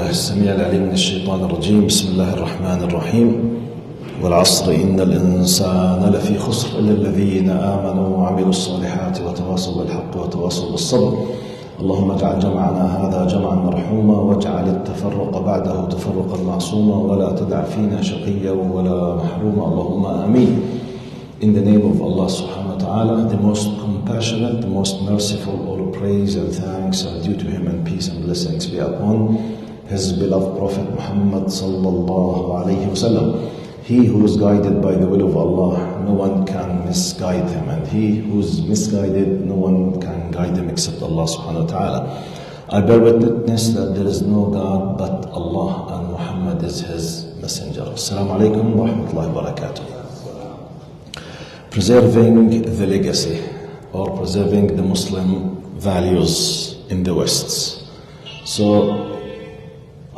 بالله السميع العليم من الشيطان الرجيم. بسم الله الرحمن الرحيم. والعصر إن الإنسان لفي خسر إلا الذين آمنوا وعملوا الصالحات وتواصوا بالحق وتواصوا بالصبر. اللهم اجعل جمعنا هذا جمعا مرحوما واجعل التفرق بعده تفرقا معصوما ولا تدع فينا شقيا ولا محروما. اللهم آمين. In the name of Allah subhanahu wa ta'ala, the most compassionate, the most merciful, all praise and thanks are due to Him, and peace and blessings be upon His beloved Prophet Muhammad sallallahu alayhi wa sallam. He who is guided by the will of Allah, no one can misguide him, and he who is misguided, no one can guide him except Allah subhanahu wa ta'ala. I bear witness that there is no God but Allah, and Muhammad is His messenger. Assalamu alaikum wa rahmatullahi wa barakatuh. Preserving the legacy or preserving the Muslim values in the West. So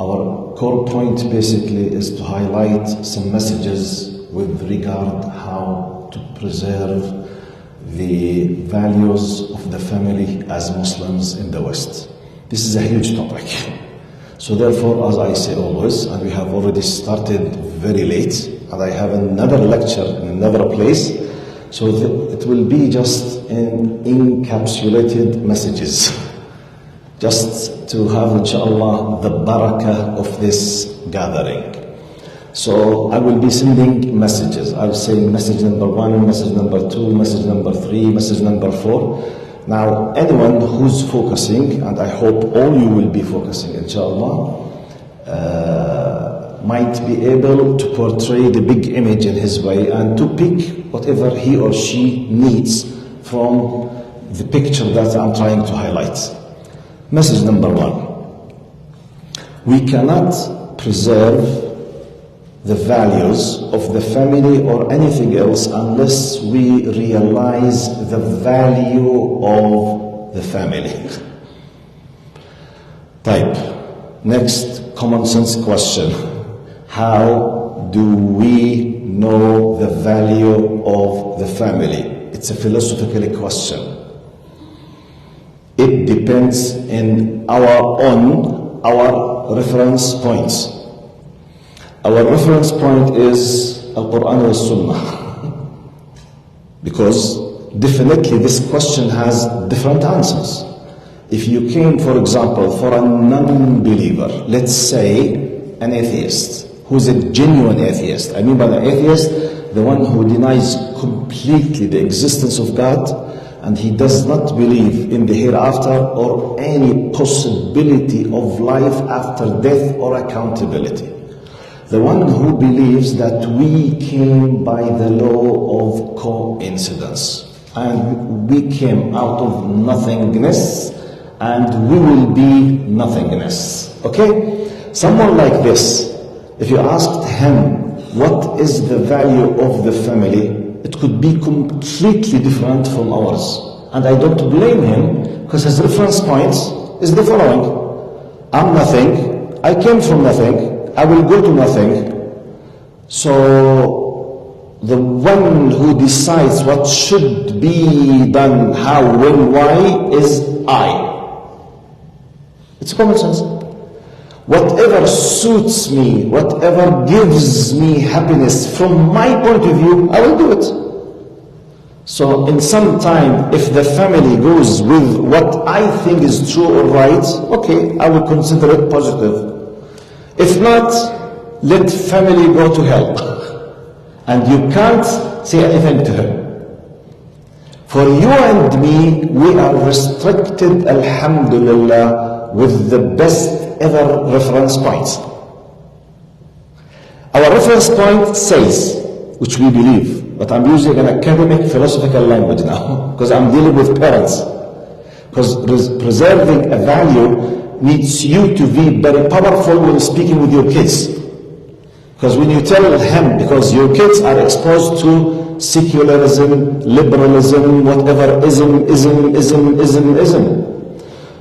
our core point basically is to highlight some messages with regard how to preserve the values of the family as Muslims in the West. This is a huge topic. So therefore, as I say always, and we have already started very late, and I have another lecture in another place, so it will be just in encapsulated messages, just to have, inshallah, the barakah of this gathering. So I will be sending messages. I'll say message number 1, message number 2, message number 3, message number 4. Now, anyone who's focusing, and I hope all you will be focusing, inshallah, might be able to portray the big image in his way and to pick whatever he or she needs from the picture that I'm trying to highlight. Message number 1. We cannot preserve the values of the family or anything else unless we realize the value of the family. Type. Next common sense question. How do we know the value of the family? It's a philosophical question. It depends on our reference points. Our reference point is Al-Quran and Sunnah. Because definitely this question has different answers. If you came, for example, for a non-believer, let's say an atheist, who's a genuine atheist. I mean by the atheist, the one who denies completely the existence of God, and he does not believe in the hereafter or any possibility of life after death or accountability. The one who believes that we came by the law of coincidence, and we came out of nothingness, and we will be nothingness. Okay? Someone like this, if you asked him what is the value of the family, it could be completely different from ours. And I don't blame him, because his reference point is the following. I'm nothing, I came from nothing, I will go to nothing. So the one who decides what should be done, how, when, why, is I. It's common sense. Whatever suits me, whatever gives me happiness from my point of view, I will do it. So in some time, if the family goes with what I think is true or right, okay, I will consider it positive. If not, let family go to hell. And you can't say anything to him. For you and me, we are restricted, alhamdulillah, with the best ever reference points. Our reference point says, which we believe, but I'm using an academic philosophical language now, because I'm dealing with parents. Because preserving a value needs you to be very powerful when speaking with your kids. Because when you tell him, because your kids are exposed to secularism, liberalism, whatever, ism.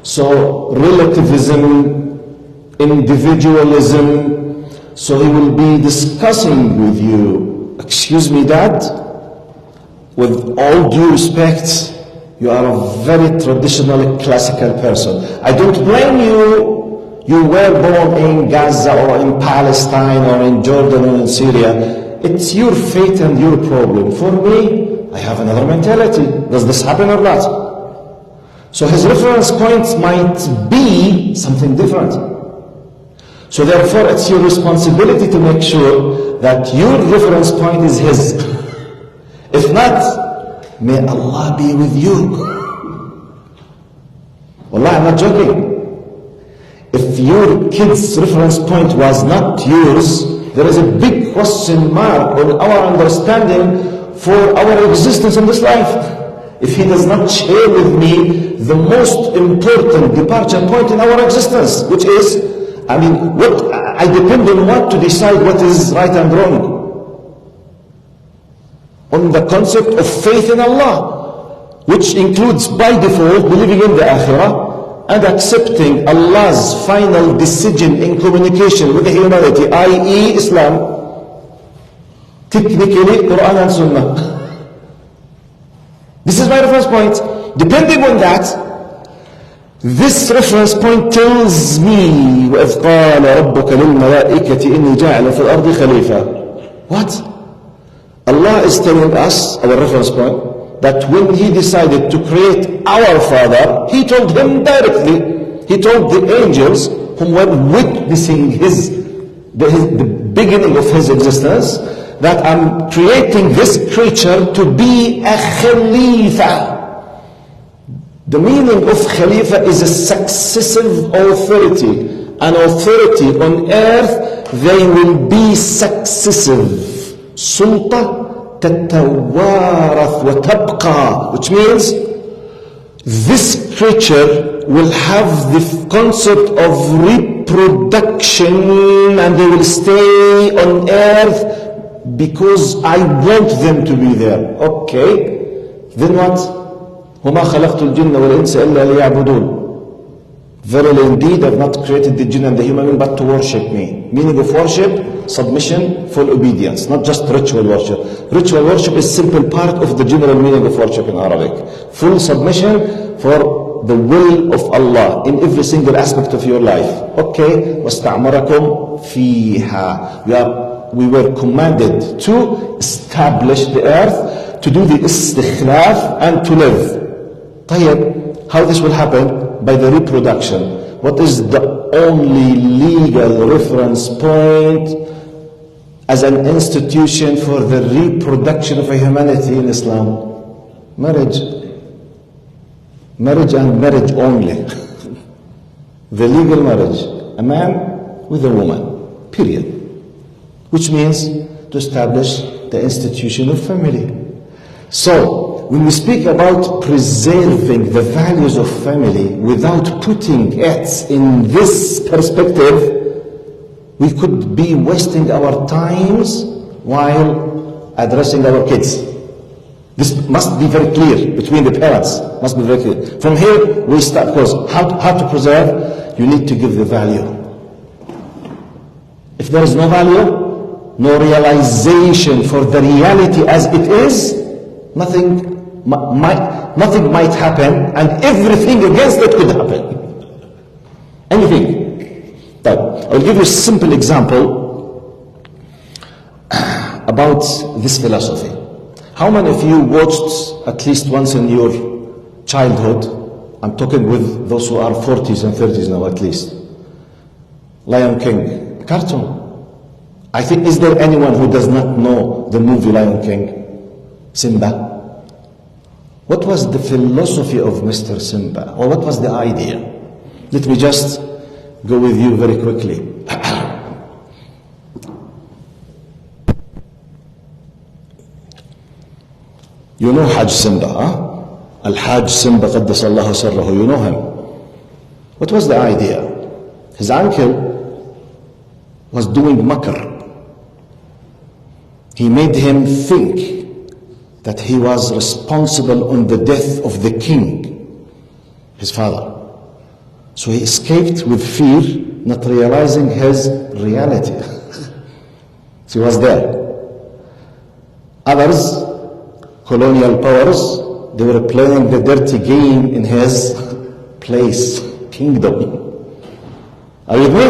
So relativism, individualism, so he will be discussing with you, excuse me, Dad, with all due respect, you are a very traditional, classical person. I don't blame you You were born in Gaza or in Palestine or in Jordan or in Syria. It's your fate and your problem. For me, I have another mentality. Does this happen or not? So his reference point might be something different. So therefore, it's your responsibility to make sure that your reference point is his. If not, may Allah be with you. Wallah, I'm not joking. If your kid's reference point was not yours, there is a big question mark on our understanding for our existence in this life. If he does not share with me the most important departure point in our existence, which is, what I depend on what to decide what is right and wrong. On the concept of faith in Allah, which includes by default believing in the Akhirah, and accepting Allah's final decision in communication with the humanity, i.e. Islam, technically Quran and Sunnah. This is my reference point. Depending on that, this reference point tells me وَإِذْ قَالَ رَبُّكَ لِلْمَلَائِكَةِ إِنِّي جَاعِلٌ فِي الْأَرْضِ خَلِيفَةً. What? Allah is telling us, our reference point, that when he decided to create our father, he told him directly, he told the angels who were witnessing the beginning of his existence, that I'm creating this creature to be a Khalifa. The meaning of Khalifa is a successive authority. An authority on earth, they will be successive. Sulta تتوارث وتبقى, which means this creature will have the concept of reproduction and they will stay on earth because I want them to be there. Okay, then what? وَمَا خَلَقْتُ الْجِنَّ وَالْإِنسَ إِلَّا لِيَعْبُدُونَ. Verily indeed, I have not created the jinn and the human being but to worship me. Meaning of worship, submission, full obedience, not just ritual worship. Ritual worship is simple part of the general meaning of worship in Arabic. Full submission for the will of Allah in every single aspect of your life. Okay, وَاسْتَعْمَرَكُمْ فِيهَا. We were commanded to establish the earth, to do the istikhlaf and to live. طيب, how this will happen? By the reproduction. What is the only legal reference point as an institution for the reproduction of a humanity in Islam? Marriage. Marriage and marriage only. The legal marriage. A man with a woman. Period. Which means to establish the institution of family. So, when we speak about preserving the values of family without putting it in this perspective, we could be wasting our times while addressing our kids. This must be very clear between the parents. Must be very clear. From here we start, because how to preserve, you need to give the value. If there is no value, no realization for the reality as it is, nothing might happen, and everything against it could happen. Anything. But I'll give you a simple example about this philosophy. How many of you watched at least once in your childhood, I'm talking with those who are 40s and 30s now at least, Lion King, cartoon. I think, is there anyone who does not know the movie Lion King? Simba. What was the philosophy of Mr. Simba? Or what was the idea? Let me just go with you very quickly. You know Hajj Simba, huh? Al-Hajj Simba قدس الله سره. You know him. What was the idea? His uncle was doing makr. He made him think that he was responsible on the death of the king, his father. So he escaped with fear, not realizing his reality. So he was there. Others, colonial powers, they were playing the dirty game in his place, kingdom. Are you with me?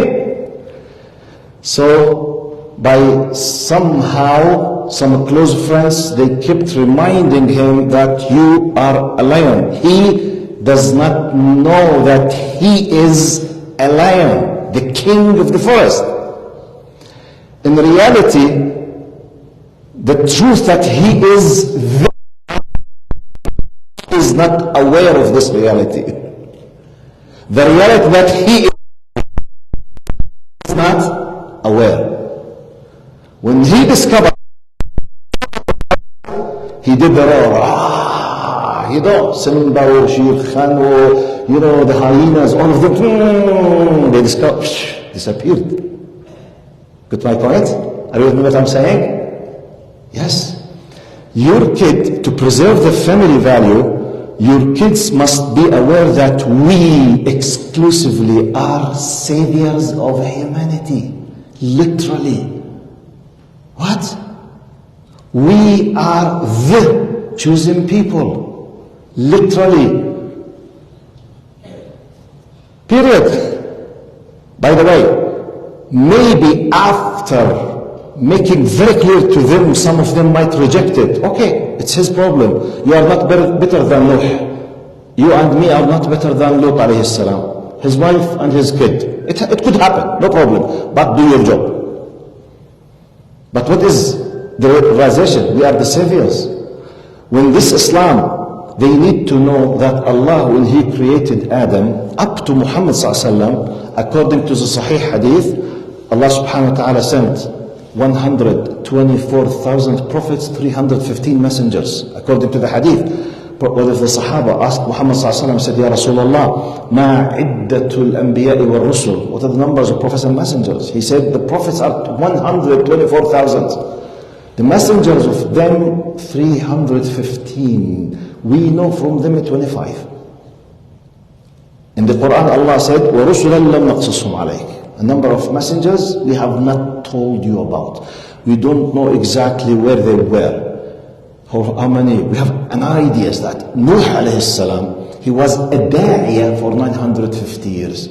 So, by somehow, some close friends, they kept reminding him that you are a lion. He does not know that he is a lion, the king of the forest. In reality, the truth that he is not aware of this reality. The reality that he is not aware. When he discovered, he did the roar. Simba, Shir Khan, the hyenas, all of them, they disappeared. Get my point? Are you with me what I'm saying? Yes. Your kid, to preserve the family value, your kids must be aware that we exclusively are saviors of humanity. Literally. What? We are the chosen people. Literally. Period. By the way, maybe after making very clear to them, some of them might reject it. Okay, it's his problem. You are not better than Nuh. You and me are not better than Lut alayhi salam. His wife and his kid. It could happen, no problem. But do your job. But what is the realization? We are the saviors. When this Islam, they need to know that Allah, when He created Adam, up to Muhammad sallallahu according to the Sahih Hadith, Allah subhanahu wa ta'ala sent 124,000 prophets, 315 messengers, according to the Hadith. But one of the Sahaba asked Muhammad sallallahu said, Ya Rasulullah, ma iddatul anbiya'i wal rusul? What are the numbers of prophets and messengers? He said, the prophets are 124,000. The messengers of them, 315. We know from them 25. In the Quran, Allah said, وَرُسُلًا لَمْ نَقْصُصْهُمْ عَلَيْكَ. A number of messengers we have not told you about. We don't know exactly where they were. How many? We have an idea that Nuh alayhi salam, he was a da'iyah for 950 years.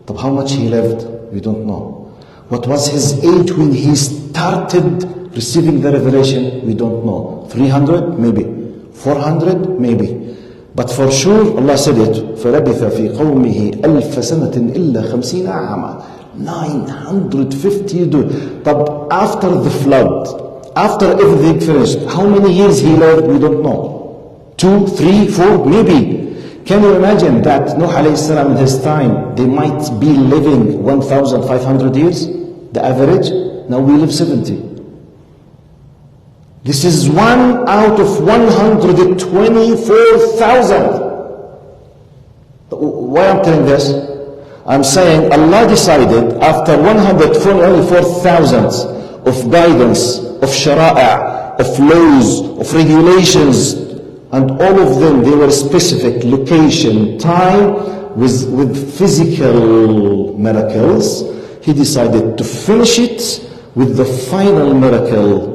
But how much he lived? We don't know. What was his age when he started receiving the revelation? We don't know. 300? Maybe. 400? Maybe. But for sure, Allah said it, فَلَبِثَ فِي قَوْمِهِ أَلْفَ سَنَةٍ إِلَّا 50 عَامًا. 950 years. But after the flood, after everything finished, how many years he lived? We don't know. 2, 3, 4, maybe. Can you imagine that Nuh alayhi salam in his time, they might be living 1,500 years, the average? Now we live 70. This is 1 out of 124,000. Why I'm telling this? I'm saying Allah decided after 124,000 of guidance, of shara'a, of laws, of regulations, and all of them, they were specific location, time, with physical miracles. He decided to finish it with the final miracle,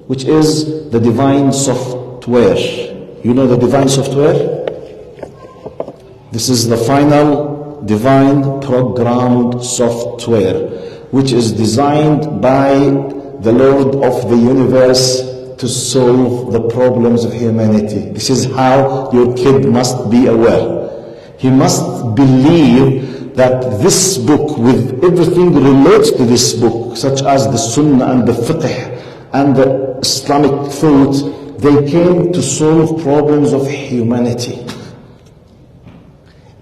which is the divine software. You know the divine software? This is the final divine programmed software, which is designed by the Lord of the universe to solve the problems of humanity. This is how your kid must be aware. He must believe that this book, with everything relates to this book, such as the Sunnah and the Fiqh and the Islamic thought, they came to solve problems of humanity.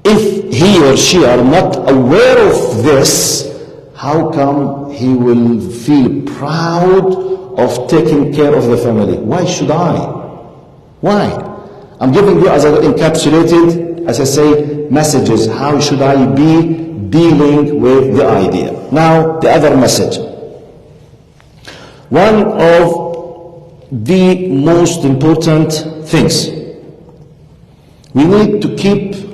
If he or she are not aware of this, how come he will feel proud of taking care of the family? Why should I? Why? I'm giving you as encapsulated, as I say, messages. How should I be dealing with the idea? Now, the other message. One of the most important things, we need to keep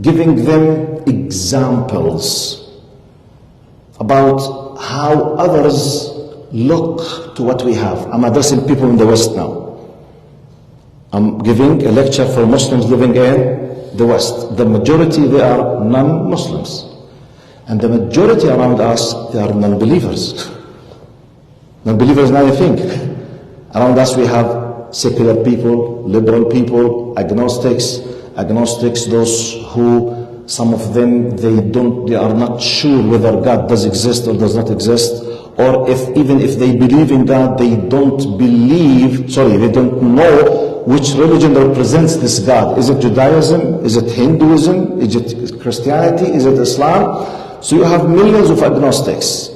giving them examples about how others look to what we have. I'm addressing people in the West now. I'm giving a lecture for Muslims living in the West. The majority, they are non-Muslims. And the majority around us, they are non-believers. Non-believers now, I think. Around us we have secular people, liberal people, agnostics, those who, some of them, they are not sure whether God does exist or does not exist, or even if they believe in God, they don't know which religion represents this God. Is it Judaism? Is it Hinduism? Is it Christianity? Is it Islam? So you have millions of agnostics,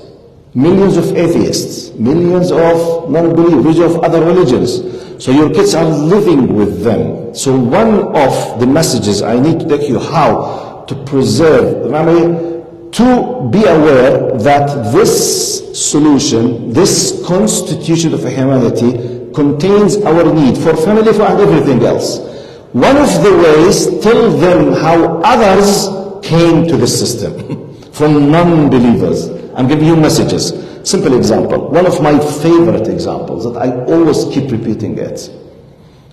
millions of atheists, millions of non-believers of other religions. So your kids are living with them. So one of the messages I need to take you how to preserve the memory, to be aware that this solution, this constitution of humanity contains our need for family and everything else. One of the ways, tell them how others came to the system from non-believers. I'm giving you messages. Simple example. One of my favorite examples that I always keep repeating it,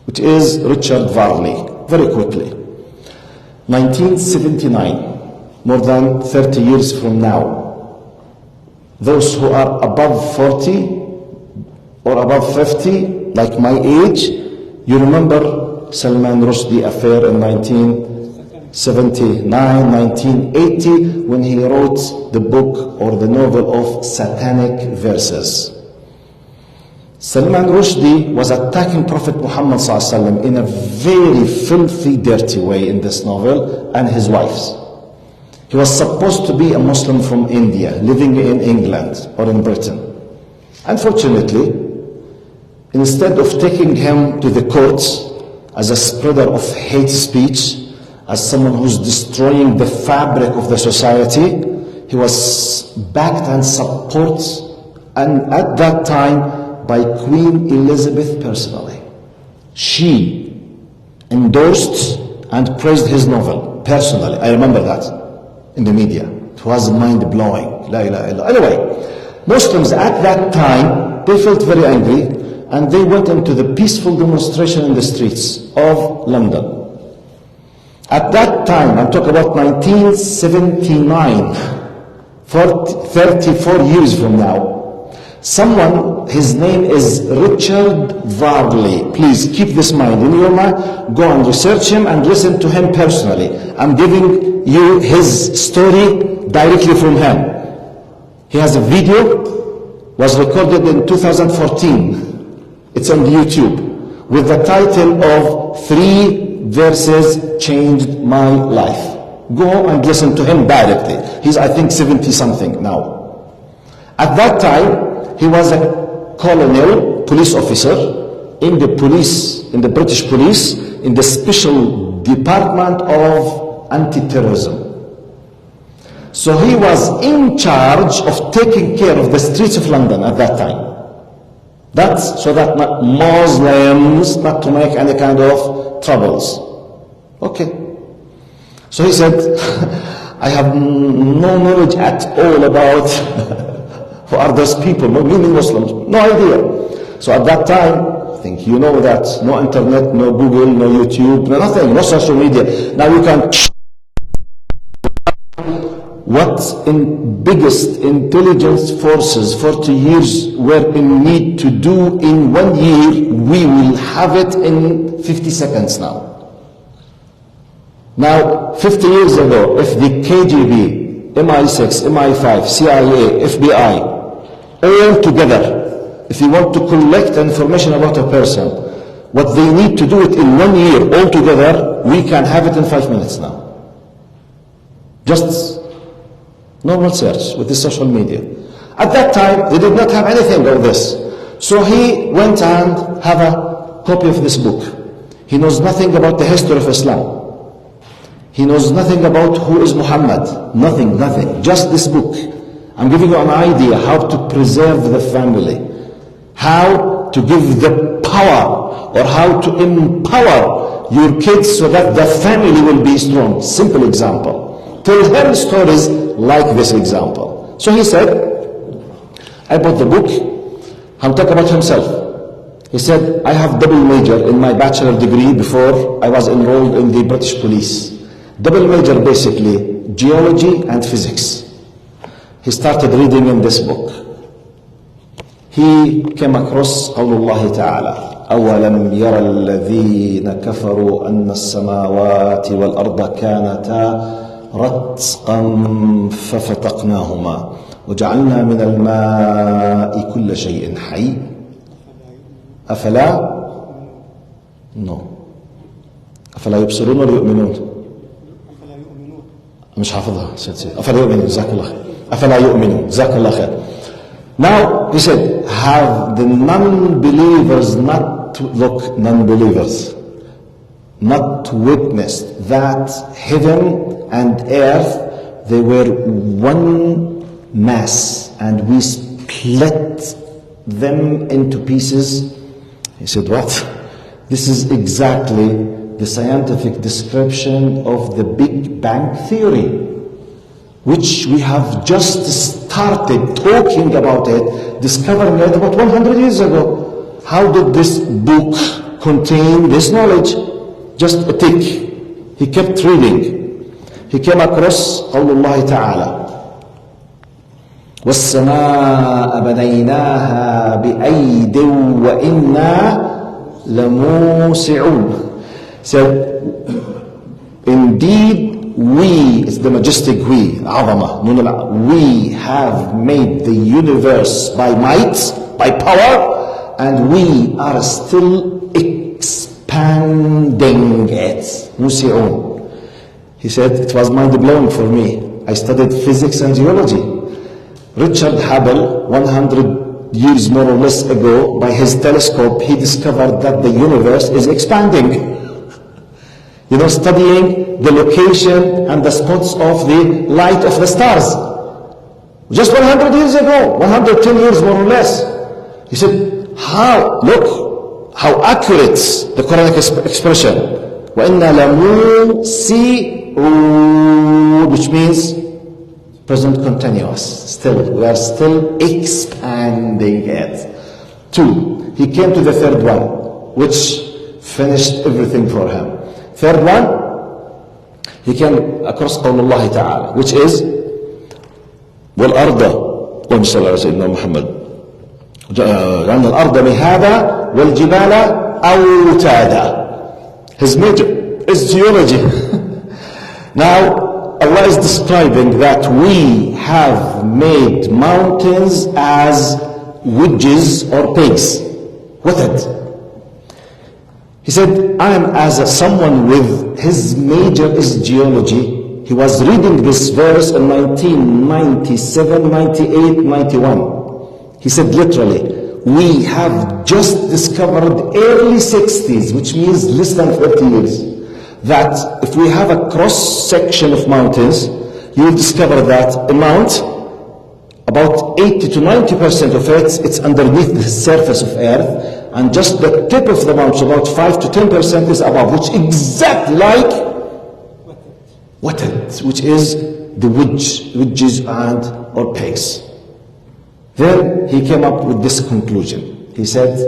which is Richard Varley. Very quickly. 1979, more than 30 years from now. Those who are above 40 or above 50, like my age, you remember Salman Rushdie affair in 1979, 1980, when he wrote the book or the novel of Satanic Verses. Salman Rushdie was attacking Prophet Muhammad ﷺ in a very filthy, dirty way in this novel, and his wives. He was supposed to be a Muslim from India, living in England or in Britain. Unfortunately, instead of taking him to the courts as a spreader of hate speech, as someone who's destroying the fabric of the society, he was backed and supported, and at that time, by Queen Elizabeth personally. She endorsed and praised his novel personally. I remember that in the media. It was mind-blowing. La ilaha illallah. Anyway, Muslims at that time, they felt very angry, and they went into the peaceful demonstration in the streets of London. At that time, I'm talking about 1979, 34 years from now, someone, his name is Richard Varley. Please keep this mind in your mind. Go and research him and listen to him personally. I'm giving you his story directly from him. He has a video, was recorded in 2014. It's on YouTube, with the title of 3 Verses Changed My Life. Go and listen to him directly. He's, I think, 70 something now. At that time, he was a colonel, police officer in the British police, in the special department of anti-terrorism. So he was in charge of taking care of the streets of London at that time. That's so that Muslims not to make any kind of troubles. Okay. So he said, I have no knowledge at all about who are those people, meaning Muslims. No idea. So at that time, I think you know that no internet, no Google, no YouTube, no nothing, no social media. Now you can. What in biggest intelligence forces 40 years were in need to do in 1 year, we will have it in 50 seconds now. Now, 50 years ago, if the KGB, MI6, MI5, CIA, FBI, all together, if you want to collect information about a person, what they need to do it in 1 year all together, we can have it in 5 minutes now. Just normal search with the social media. At that time, they did not have anything of this. So he went and have a copy of this book. He knows nothing about the history of Islam. He knows nothing about who is Muhammad. Nothing. Just this book. I'm giving you an idea how to preserve the family, how to give the power, or how to empower your kids so that the family will be strong. Simple example. Tell him stories like this example. So he said, I bought the book. He'll talk about himself. He said, I have double major in my bachelor degree before I was enrolled in the British police. Double major basically, geology and physics. he started reading in this book. He came across قول الله تعالى أولم يرى الذين كفروا أن السماوات والأرض كانتا رتقا ففتقناهما وجعلنا من الماء كل شيء حي أفلا أفلا يبصرون ولا يؤمنون مش حافظها أفلا يؤمنون جزاك الله خير أفلا يؤمنون جزاك الله خير. Now he said, have the non-believers not witnessed that heaven and earth, they were one mass and we split them into pieces? He said, what? This is exactly the scientific description of the Big Bang Theory, which we have just started talking about it, discovering it about 100 years ago. How did this book contain this knowledge? Just a tick. He kept reading. He came across قول الله تعالى والسماء بنيناها بأيد وإنا لموسعون. So, indeed, we, it's the majestic we, عظمة, we have made the universe by might, by power, and we are still expanding it. موسعون. He said, it was mind-blowing for me. I studied physics and geology. Richard Hubble, 100 years more or less ago, by his telescope, he discovered that the universe is expanding. Studying the location and the spots of the light of the stars. Just 100 years ago, 110 years more or less. He said, look, how accurate the Quranic expression. وَإِنَّا لَمُوسِعُونَ, which means present continuous. Still, we are still expanding it. 2, he came to the third one, which finished everything for him. Third one, he came across قول الله تعالى, which is والأرض اللهم صل على سيدنا محمد جعلنا الأرض مهادا والجبال أوتادا. His major is geology. Now Allah is describing that we have made mountains as wedges or pegs. With it, he said, I am as someone with his major is geology. He was reading this verse in 1997, 98, 91. He said literally, we have just discovered early 60s, which means less than 30 years, that if we have a cross section of mountains, you will discover that a mount, about 80 to 90% of it, it's underneath the surface of earth, and just the tip of the mount, so about 5 to 10% is above, which exactly like wetted, which is the wedges and or pegs. Then he came up with this conclusion. He said,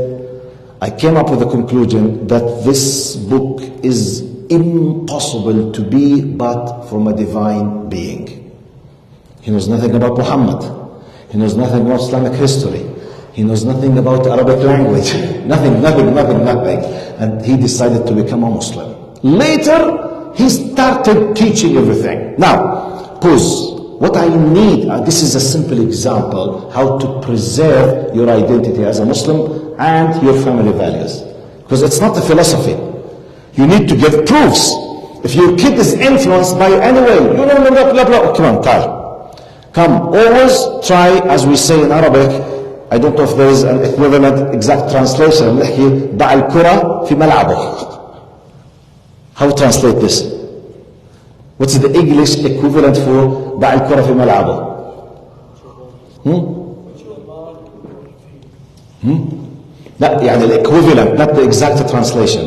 I came up with the conclusion that this book is impossible to be but from a divine being. He knows nothing about Muhammad. He knows nothing about Islamic history. He knows nothing about Arabic language. Nothing. And he decided to become a Muslim. Later, he started teaching everything. Now, pause. What I need, this is a simple example, how to preserve your identity as a Muslim and your family values. Because it's not a philosophy. You need to give proofs. If your kid is influenced by any way, blah, blah, blah, come on, come. Always try, as we say in Arabic, I don't know if there is an equivalent exact translation. نحكي ضع الكرة في ملعبه. How to translate this? What's the English equivalent for ضع الكرة في ملعبه? لا, يعني the equivalent, not the exact translation.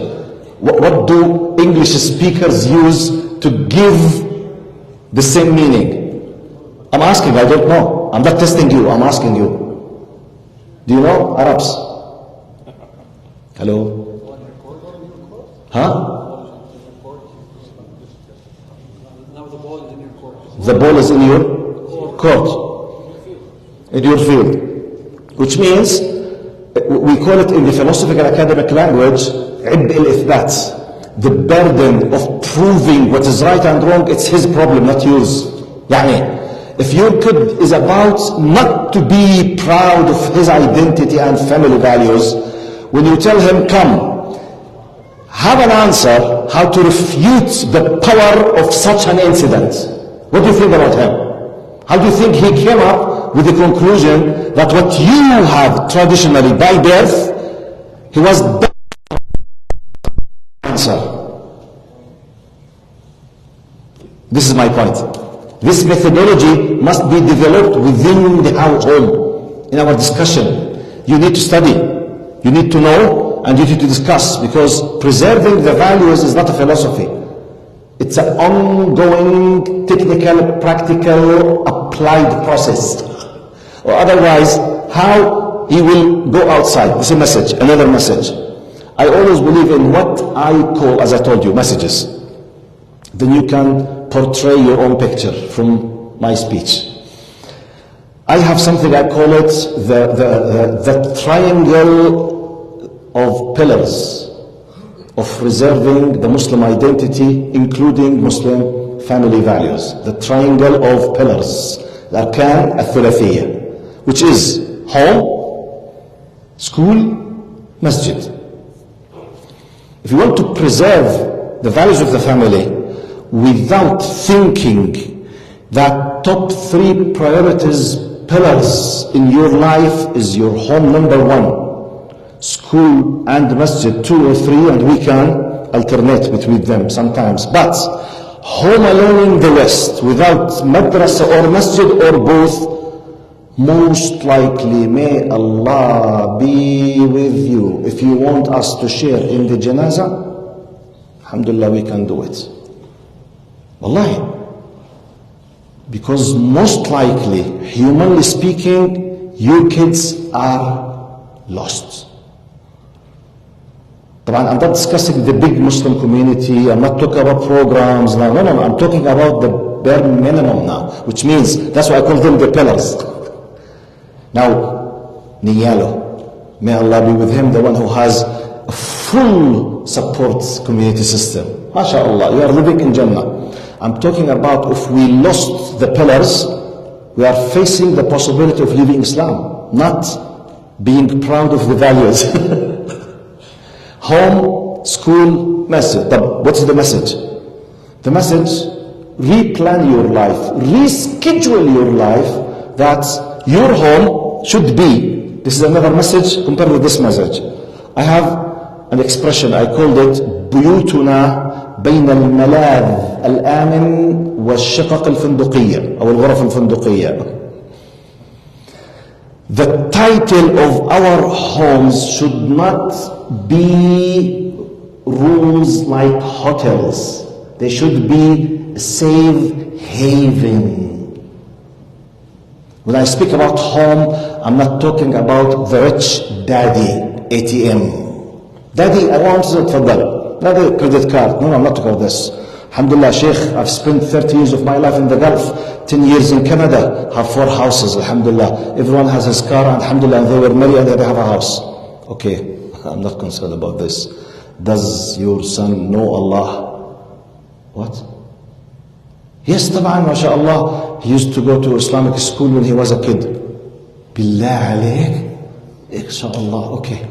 What do English speakers use to give the same meaning? I'm asking, I don't know. I'm not testing you, I'm asking you. Do you know Arabs? Hello? Huh? The ball is in your court. in your field. Which means, we call it in the philosophical academic language, عبء الإثبات. The burden of proving what is right and wrong, it's his problem, not yours. يعني, if your kid is about not to be proud of his identity and family values, when you tell him, come, have an answer how to refute the power of such an incident. What do you think about him? How do you think he came up with the conclusion that what you have traditionally by birth, he was better answer? This is my point. This methodology must be developed within the household. In our discussion, you need to study, you need to know, and you need to discuss, because preserving the values is not a philosophy. It's an ongoing, technical, practical, applied process. Or otherwise, how he will go outside. This is a message, another message. I always believe in what I call, as I told you, messages. Then you can portray your own picture from my speech. I have something, I call it the triangle of pillars of preserving the Muslim identity, including Muslim family values. The triangle of pillars, الأركان الثلاثية, which is home, school, masjid. If you want to preserve the values of the family without thinking that top 3 priorities, pillars in your life is your home number 1, school and masjid 2 or 3, and we can alternate between them sometimes. But home alone in the West, without madrasa or masjid or both, most likely, may Allah be with you. If you want us to share in the janazah, alhamdulillah, we can do it. Wallahi. Because most likely, humanly speaking, your kids are lost. I'm not discussing the big Muslim community, I'm not talking about programs now, no, I'm talking about the bare minimum now, which means, that's why I call them the pillars. Now, Niyalo, may Allah be with him, the one who has a full support community system. MashaAllah, you are living in Jannah. I'm talking about if we lost the pillars, we are facing the possibility of leaving Islam, not being proud of the values. Home, school, masjid. What's the message? The message, replan your life, reschedule your life, that your home should be. This is another message compared with this message. I have an expression, I called it بيوتنا بين الملاذ الآمن والشقق الفندقية أو الغرف الفندقية. The title of our homes should not be rooms like hotels. They should be a safe haven. When I speak about home, I'm not talking about the rich daddy ATM. Daddy, I want to تفضل. Daddy, credit card. No, I'm not talking about this. Alhamdulillah, Sheikh, I've spent 30 years of my life in the Gulf, 10 years in Canada, have 4 houses, alhamdulillah. Everyone has his car, and alhamdulillah, and they were married and they have a house. Okay, I'm not concerned about this. Does your son know Allah? What? Yes, طبعا, mashallah. He used to go to Islamic school when he was a kid. Billah alayk? Inshallah, okay.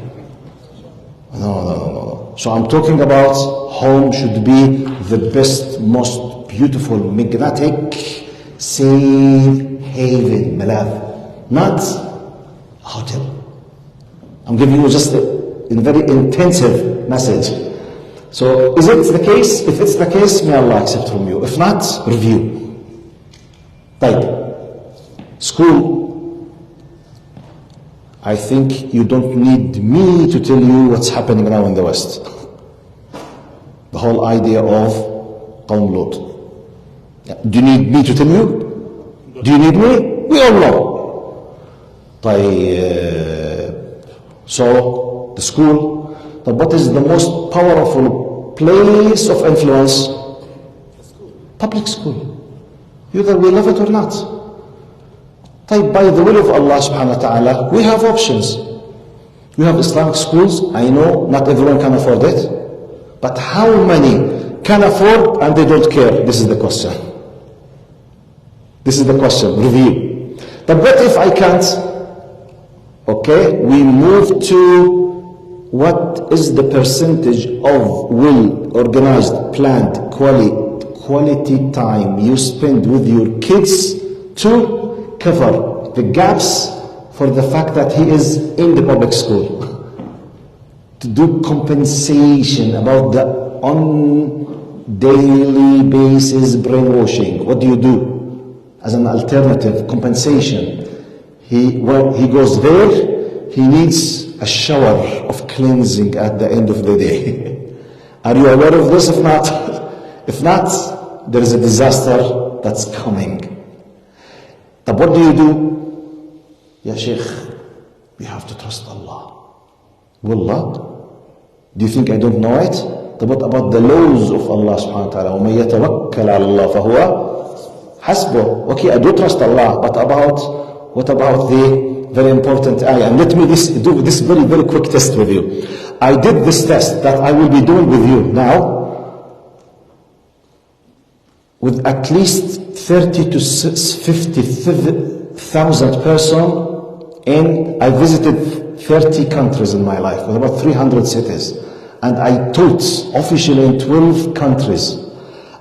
No. So I'm talking about home should be the best, most beautiful, magnetic, safe haven, malav. Not a hotel. I'm giving you just a very intensive message. So is it the case? If it's the case, may Allah accept from you. If not, review. Right. School. I think you don't need me to tell you what's happening now in the West. The whole idea of Qawm Lut. Do you need me to tell you? Do you need me? We all know. So, the school. But what is the most powerful place of influence? Public school. Either we love it or not. By the will of Allah subhanahu wa ta'ala, we have options. We have Islamic schools. I know not everyone can afford it. But how many can afford and they don't care? This is the question. This is the question. Review. But what if I can't? Okay, we move to what is the percentage of well-organized, planned, quality time you spend with your kids to cover the gaps for the fact that he is in the public school. To do compensation about the on daily basis brainwashing. What do you do as an alternative compensation? When he goes there, he needs a shower of cleansing at the end of the day. Are you aware of this? If not, there is a disaster that's coming. But what do? Ya Sheikh, we have to trust Allah. Wallah, do you think I don't know it? But what about the laws of Allah subhanahu wa ta'ala? وَمَن يَتَوَكَّلْ عَلَى اللَّهِ فَهُوَ حَسْبُهُ. Okay, I do trust Allah, but what about the very important ayah? And let me do this very, very quick test with you. I did this test that I will be doing with you now with at least 30 to 50,000 persons, and I visited 30 countries in my life with about 300 cities, and I taught officially in 12 countries.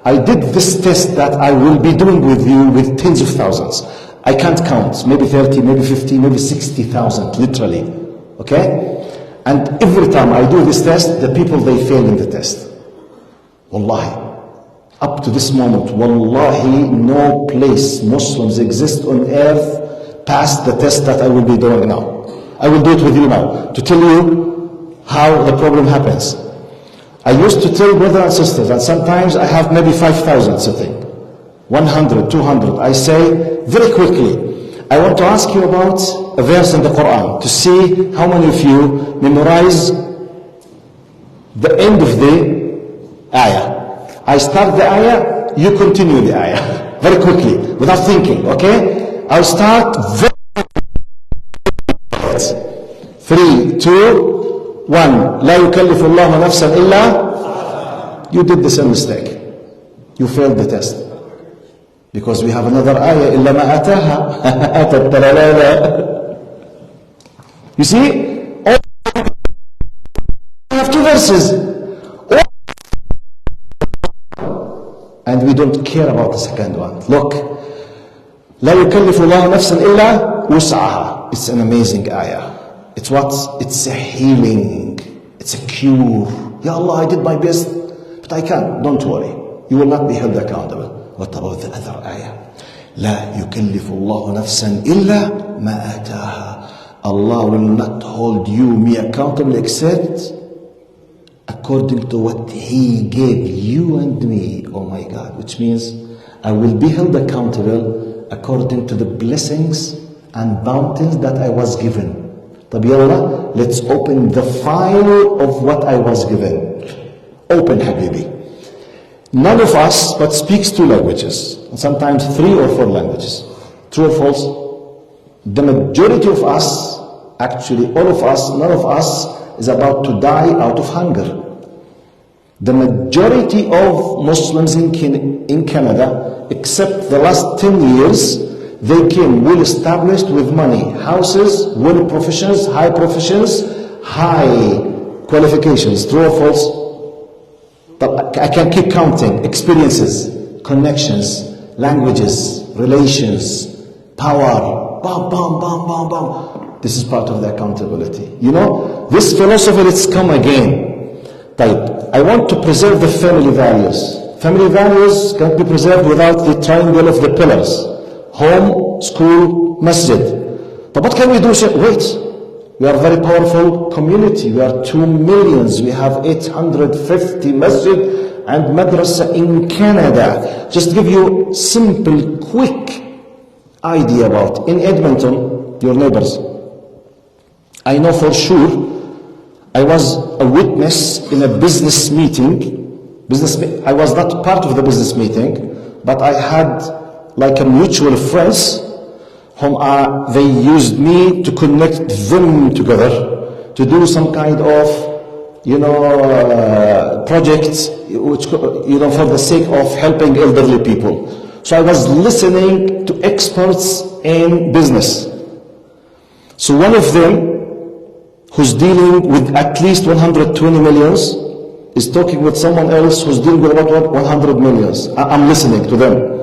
I did this test that I will be doing with you with tens of thousands. I can't count, maybe 30, maybe 50, maybe 60,000, literally, okay? And every time I do this test, the people, they fail in the test. Wallahi. Up to this moment, wallahi, no place Muslims exist on earth past the test that I will be doing now. I will do it with you now to tell you how the problem happens. I used to tell brothers and sisters, and sometimes I have maybe 5,000 sitting, 100, 200. I say very quickly, I want to ask you about a verse in the Quran to see how many of you memorize the end of the ayah. I start the ayah, you continue the ayah. Very quickly, without thinking, okay? I'll start very 3, 2, 1. لا يكلف الله نفسا إلا. You did the same mistake. You failed the test. Because we have another ayah, إلا ما أتاها. You see? We have two verses. And we don't care about the second one. Look, لا يكلف الله نفسا إلا وسعها. It's an amazing ayah. It's what? It's a healing. It's a cure. Ya Allah, I did my best, but I can't. Don't worry. You will not be held accountable. What about the other ayah? لا يكلف الله نفسا إلا ما آتاها. Allah will not hold you, me, accountable except according to what He gave you and me. Oh my God. Which means I will be held accountable according to the blessings and bounties that I was given. طب يلا, let's open the file of what I was given. Open, Habibi. None of us but speaks 2 languages, and sometimes 3 or 4 languages. True or false? The majority of us, actually all of us, none of us is about to die out of hunger. The majority of Muslims in Canada, except the last 10 years, they came well established with money, houses, well professions, high professions, high qualifications. True or false? But I can keep counting. Experiences, connections, languages, relations, power. Bam, bam, bam, bam, bam. This is part of the accountability. You know, this philosophy, let's come again. I want to preserve the family values. Family values can't be preserved without the triangle of the pillars. Home, school, masjid. But what can we do? Wait, we are a very powerful community. We are 2 millions. We have 850 masjid and madrasa in Canada. Just give you simple, quick idea about. In Edmonton, your neighbors, I know for sure, I was a witness in a business meeting. I was not part of the business meeting, but I had like a mutual friends they used me to connect them together, to do some kind of, project, which, for the sake of helping elderly people. So I was listening to experts in business. So one of them, who's dealing with at least 120 millions, is talking with someone else who's dealing with about 100 millions. I'm listening to them.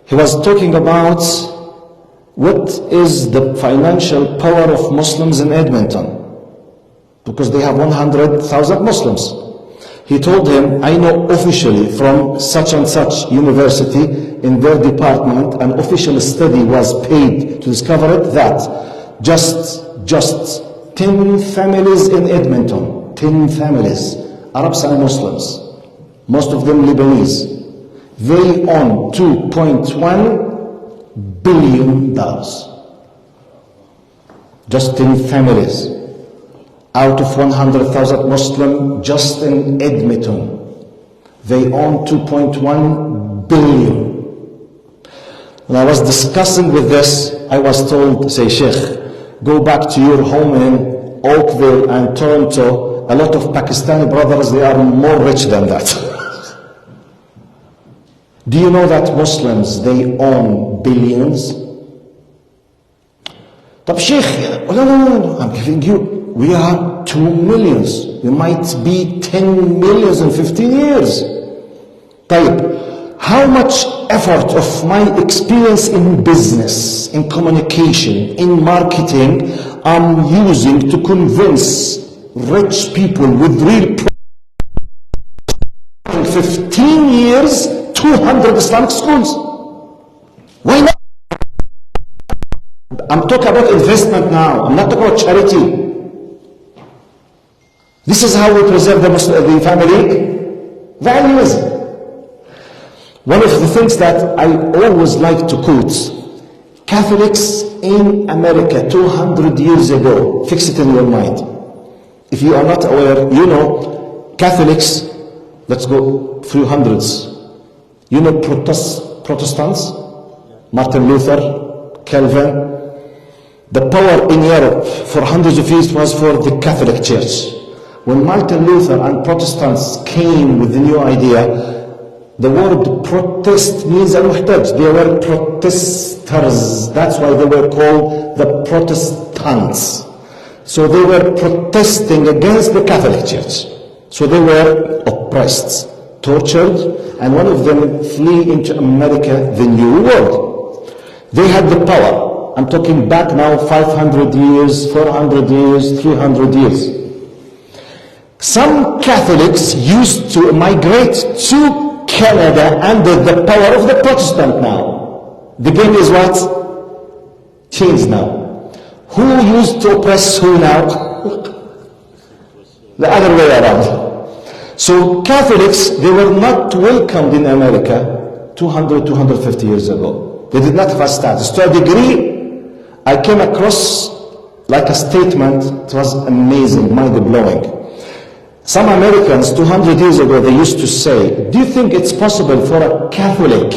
He was talking about what is the financial power of Muslims in Edmonton, because they have 100,000 Muslims. He told him, I know officially from such and such university in their department, an official study was paid to discover it, that just 10 families in Edmonton, 10 families, Arabs and Muslims, most of them Lebanese, they own $2.1 billion. Just 10 families out of 100,000 Muslim just in Edmonton. They own 2.1 billion. When I was discussing with this, I was told, say, Sheikh, go back to your home in Oakville and Toronto. A lot of Pakistani brothers, they are more rich than that. Do you know that Muslims, they own billions? طب Sheikh, no, I'm giving you, we are 2 millions. We might be 10 millions in 15 years. طيب, how much effort of my experience in business, in communication, in marketing, I'm using to convince rich people with real in 15 years, 200 Islamic schools. Why not? I'm talking about investment now. I'm not talking about charity. This is how we preserve the family values. One of the things that I always like to quote, Catholics in America 200 years ago, fix it in your mind. If you are not aware, Catholics, let's go through hundreds. Protestants, Martin Luther, Calvin. The power in Europe for hundreds of years was for the Catholic Church. When Martin Luther and Protestants came with the new idea, the word protest means al-muhtaj. They were protesters. That's why they were called the Protestants. So they were protesting against the Catholic Church. So they were oppressed, tortured, and one of them flee into America, the New World. They had the power. I'm talking back now 500 years, 400 years, 300 years. Some Catholics used to migrate to Canada under the power of the Protestant now. The game is what? Changed now. Who used to oppress who now? The other way around. So Catholics, they were not welcomed in America 200, 250 years ago. They did not have a status. To a degree, I came across like a statement, it was amazing, mind-blowing. Some Americans 200 years ago, they used to say, do you think it's possible for a Catholic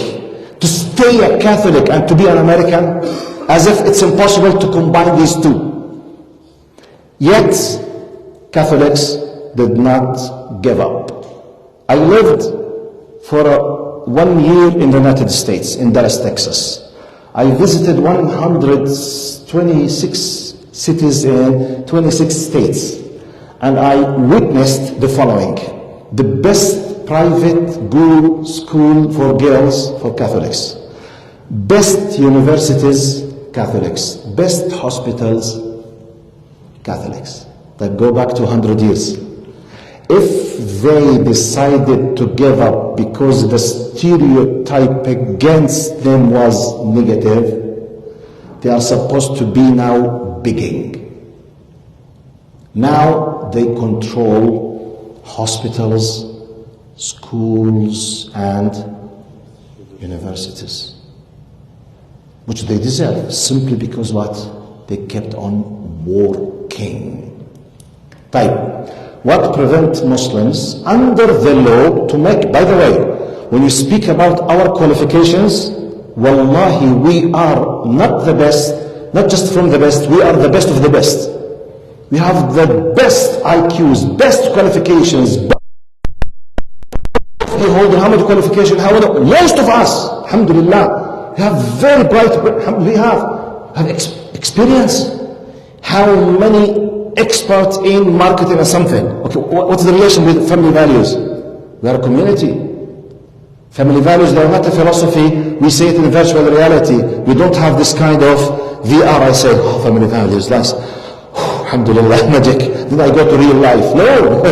to stay a Catholic and to be an American? As if it's impossible to combine these two. Yet, Catholics did not give up. I lived for 1 year in the United States, in Dallas, Texas. I visited 126 cities in 26 states. And I witnessed the following. The best private good school for girls for Catholics. Best universities, Catholics. Best hospitals, Catholics. That go back to 100 years. If they decided to give up because the stereotype against them was negative, they are supposed to be now begging. Now they control hospitals, schools, and universities, which they deserve simply because what? They kept on working. What prevents Muslims under the law to make, by the way, when you speak about our qualifications, wallahi, we are are not the best, not just from the best, we are the best of the best. We have the best IQs, best qualifications. We hold how much qualification? Most of us, alhamdulillah, we have very bright, we have experience. How many experts in marketing or something? Okay, what's the relation with family values? We are a community. Family values, they are not a philosophy. We say it in virtual reality. We don't have this kind of VR. I say, oh, family values, nice. Alhamdulillah, magic. Then I go to real life. No.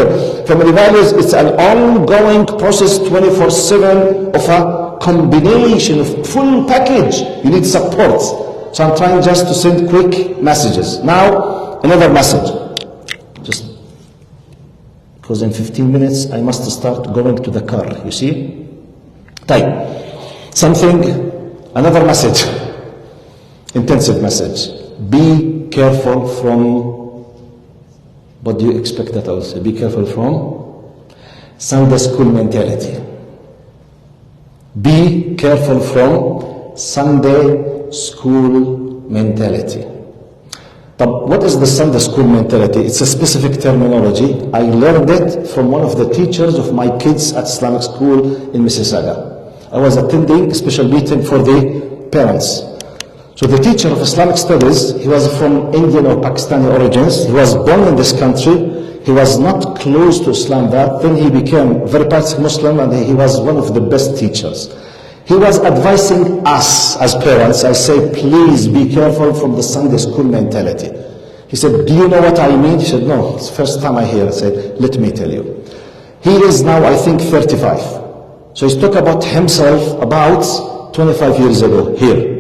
Family values, it's an ongoing process 24/7 of a combination of full package. You need support. So I'm trying just to send quick messages. Now, another message. Just because in 15 minutes I must start going to the car, you see? Type. Another message. Intensive message. Be careful from, what do you expect that I will say? Be careful from Sunday school mentality. Be careful from Sunday school mentality. But what is the Sunday school mentality? It's a specific terminology. I learned it from one of the teachers of my kids at Islamic school in Mississauga. I was attending a special meeting for the parents. So the teacher of Islamic studies, he was from Indian or Pakistani origins. He was born in this country. He was not close to Islam that. Then he became very practicing Muslim, and he was one of the best teachers. He was advising us as parents. I say, please be careful from the Sunday school mentality. He said, do you know what I mean? He said, no, it's the first time I hear it. I said, let me tell you. He is now, I think, 35. So he's talking about himself about 25 years ago here.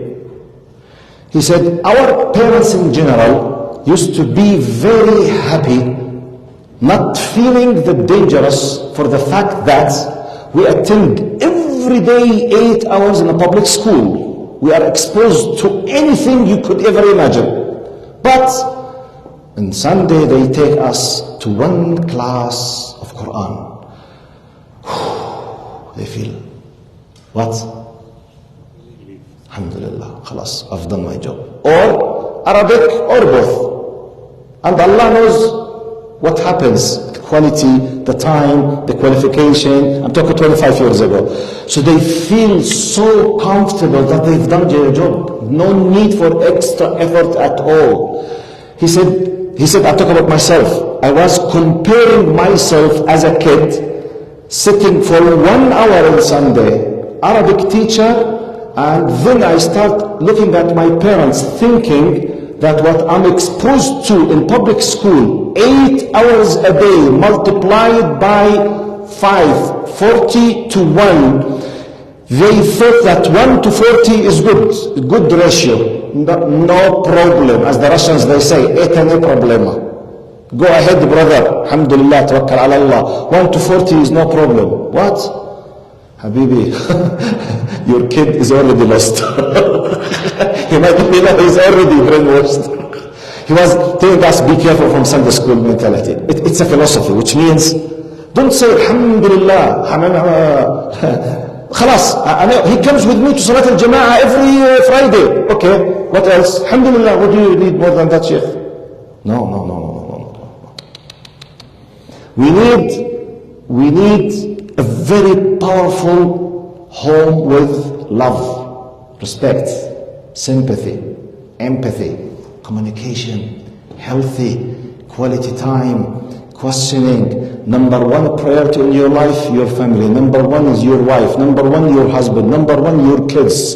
He said, our parents in general used to be very happy, not feeling the dangerous for the fact that we attend every day 8 hours in a public school. We are exposed to anything you could ever imagine. But on Sunday they take us to one class of Quran. They feel, what? Alhamdulillah, khalas, I've done my job. Or Arabic or both. And Allah knows what happens, the quality, the time, the qualification. I'm talking 25 years ago. So they feel so comfortable that they've done their job. No need for extra effort at all. He said, I talk about myself. I was comparing myself as a kid, sitting for 1 hour on Sunday, Arabic teacher, and then I start looking at my parents thinking that what I'm exposed to in public school, 8 hours a day multiplied by 5, 40 to 1, they thought that 1 to 40 is good ratio, no problem. As the Russians they say, это не проблема. Go ahead, brother. Alhamdulillah, tawakkal ala Allah. 1 to 40 is no problem. What? Habibi, your kid is already lost. He might be, he's already brainwashed. He was telling us, be careful from Sunday school mentality. It's a philosophy, which means, don't say, Alhamdulillah, khalas, he comes with me to Salat al-Jama'ah every Friday. Okay, what else? Alhamdulillah, what do you need more than that, Sheikh? No. We need a very powerful home with love, respect, sympathy, empathy, communication, healthy, quality time, questioning. Number one priority in your life, your family. Number one is your wife. Number one, your husband. Number one, your kids.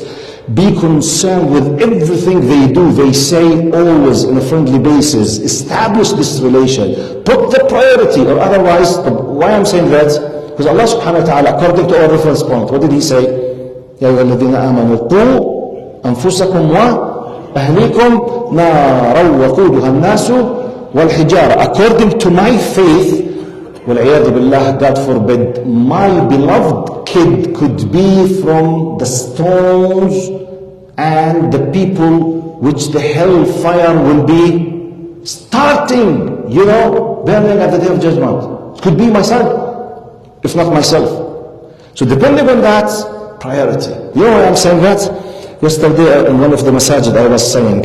Be concerned with everything they do, they say, always on a friendly basis. Establish this relation. Put the priority, or otherwise, why I'm saying that? Because Allah subhanahu wa ta'ala, according to our reference point, what did He say? يَا أَيُّهَا الَّذِينَ آمَنُوا قُوا أَنفُسَكُمْ وَأَهْلِيكُمْ نَارًا وَقُودُهَا النَّاسُ وَالْحِجَارَةُ. According to my faith, وَالْعِيَاذُ بِاللَّهِ, God forbid, my beloved kid could be from the stones and the people which the hellfire will be starting, burning at the day of judgment. It could be my son, if not myself. So depending on that, priority. You know why I'm saying that? Yesterday in one of the masajid I was saying,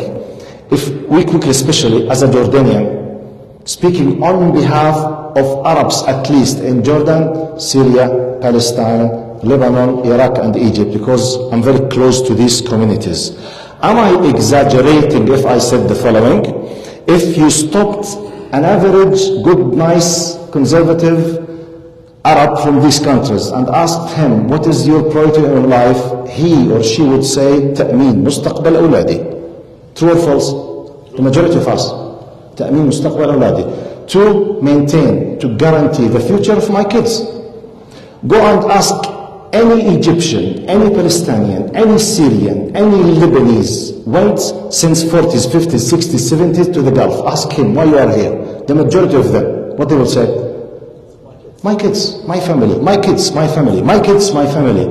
if we quickly, especially as a Jordanian, speaking on behalf of Arabs at least in Jordan, Syria, Palestine, Lebanon, Iraq and Egypt, because I'm very close to these communities. Am I exaggerating if I said the following? If you stopped an average, good, nice, conservative Arab from these countries and asked him, what is your priority in life? He or she would say, تأمين مستقبل أولادي. True or false? The majority of us. تأمين مستقبل أولادي. To maintain, to guarantee the future of my kids. Go and ask any Egyptian, any Palestinian, any Syrian, any Lebanese went since 40s, 50s, 60s, 70s to the Gulf. Ask him why you are here. The majority of them, what they will say? My kids, my family, my kids, my family, my kids, my family.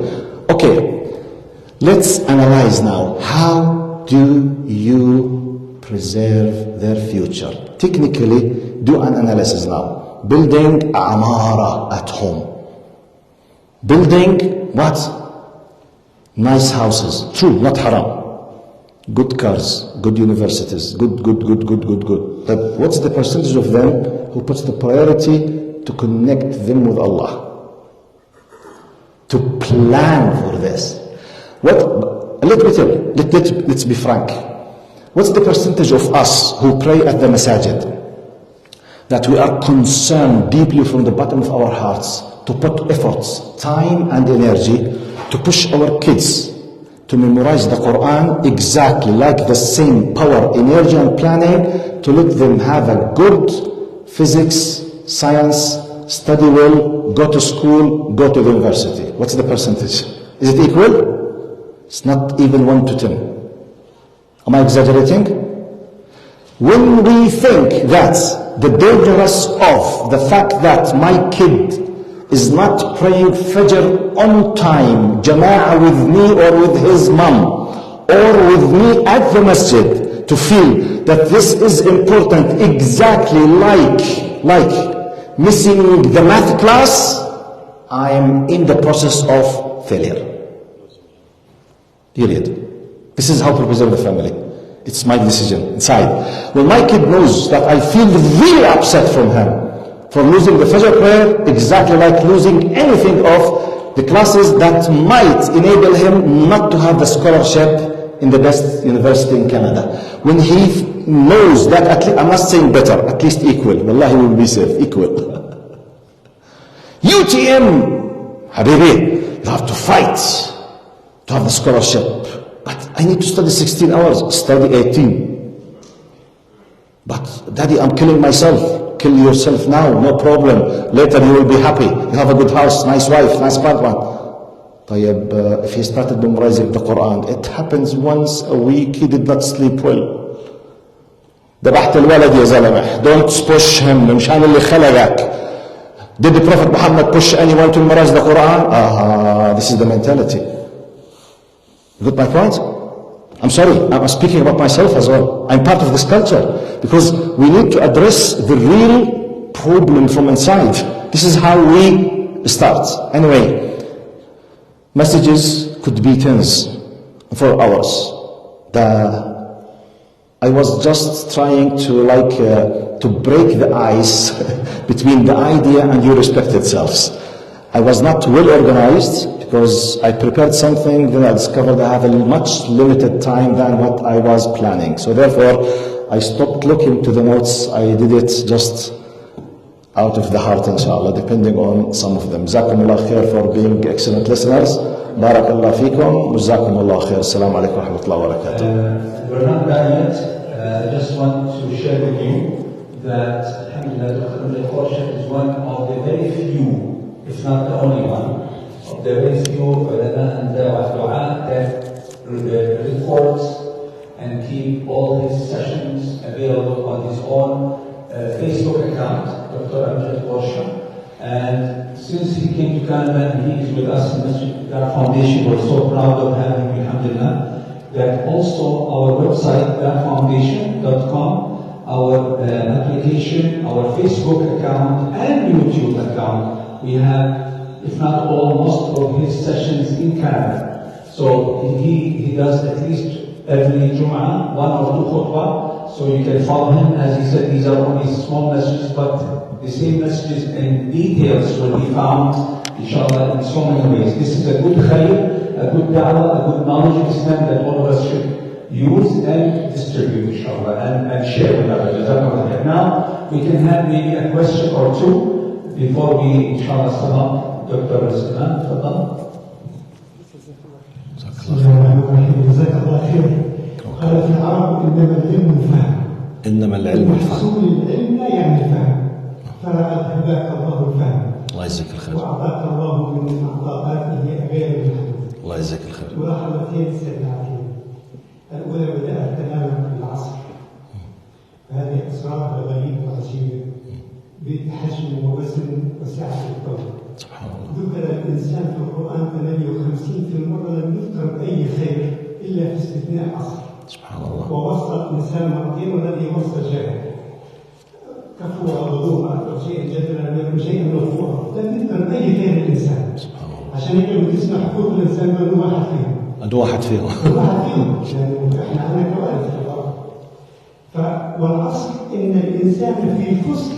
Okay, let's analyze now. How do you preserve their future? Technically, do an analysis now. Building amara at home. Building what? Nice houses. True, not haram. Good cars, good universities, good. But what's the percentage of them who puts the priority to connect them with Allah? To plan for this. Let me tell you, let's be frank. What's the percentage of us who pray at the masajid that we are concerned deeply from the bottom of our hearts to put efforts, time and energy to push our kids to memorize the Quran exactly like the same power, energy and planning to let them have a good physics, science, study well, go to school, go to the university? What's the percentage? Is it equal? It's not even 1 to 10. Am I exaggerating? When we think that the dangerous of the fact that my kid is not praying Fajr on time, Jama'ah with me or with his mom, or with me at the masjid, to feel that this is important exactly like missing the math class, I am in the process of failure. Period. This is how to preserve the family. It's my decision inside. When my kid knows that I feel really upset from him for losing the Fajr prayer, exactly like losing anything of the classes that might enable him not to have the scholarship in the best university in Canada. When he knows that, at least, I'm not saying better, at least equal. Wallahi, we will be safe, equal. UTM, Habibi, you have to fight to have the scholarship. But I need to study 16 hours, study 18. But daddy, I'm killing myself. Kill yourself now, no problem. Later you will be happy. You have a good house, nice wife, nice partner. If he started memorizing the Quran, it happens once a week, he did not sleep well. ذبحت الولد يا زلمة. Don't push him. مشان اللي خلقك. Did the Prophet Muhammad push anyone to memorize the Quran? This is the mentality. You got my point? I'm sorry, I'm speaking about myself as well. I'm part of this culture because we need to address the real problem from inside. This is how we start. Anyway, messages could be tens for hours. I was just trying to break the ice between the idea and your respected selves. I was not well organized because I prepared something, then I discovered I have a much limited time than what I was planning. So therefore, I stopped looking to the notes. I did it just out of the heart, inshallah, depending on some of them. Jazakumullah khair for being excellent listeners. Barakallah fikum. Jazakumullah khair. Assalamu alaikum wa rahmatullahi wa barakatuh. We're not done yet. I just want to share with you that Alhamdulillah, Amjad Qourshah is one of the very few, if not the only one, of the very few ulama and dua that records and keep all his sessions available on his own Facebook account, Dr. Amjad Qourshah. And since he came to Canada and he is with us in the Foundation, we're so proud of having him, alhamdulillah, that also our website, thatfoundation.com, our application, our Facebook account and YouTube account, we have, if not all, most of his sessions in Canada. So he does at least every Jum'ah, 1 or 2 khutbah. So you can follow him. As he said, these are only small messages, but the same messages and details will be found, inshallah, in so many ways. This is a good khair, a good da'wah, a good knowledge of Islam that all of us should use and distribute, inshallah, and share with others. Now, we can have maybe a question or two before we, inshallah, sum up. Dr. Sulaiman, tafadhal. جزاك الله خير. قال في العرب انما العلم الفهم. انما العلم الفهم. حصول العلم لا يعني الفهم. فهداك الله الفهم. الله يجزيك الخير. واعطاك الله من عطاءاته غير المحدود. الله يجزيك الخير. ملاحظتين سريعتين. الاولى بدات تماما في العصر. هذه اسرار غريبه وعجيبه بحجم ووزن وسعه الكون. سبحان الله. ذكر الإنسان في القرآن 58 في المرة لم يذكر أي خير إلا في استثناء عصر. سبحان الله. ووصى الإنسان مرتين والذي وصى جاهل. كفوا ووضوء أكثر شيء جدلا لم يكن شيئا مغفورا. لم يذكر أي خير الإنسان. سبحان الله. عشان يقدر تسمع حقوق الإنسان من واحد فيهم. أنت واحد فيهم. واحد فيهم. يعني إحنا عندنا كوارث في الأرض. والأصل إن الإنسان في فسق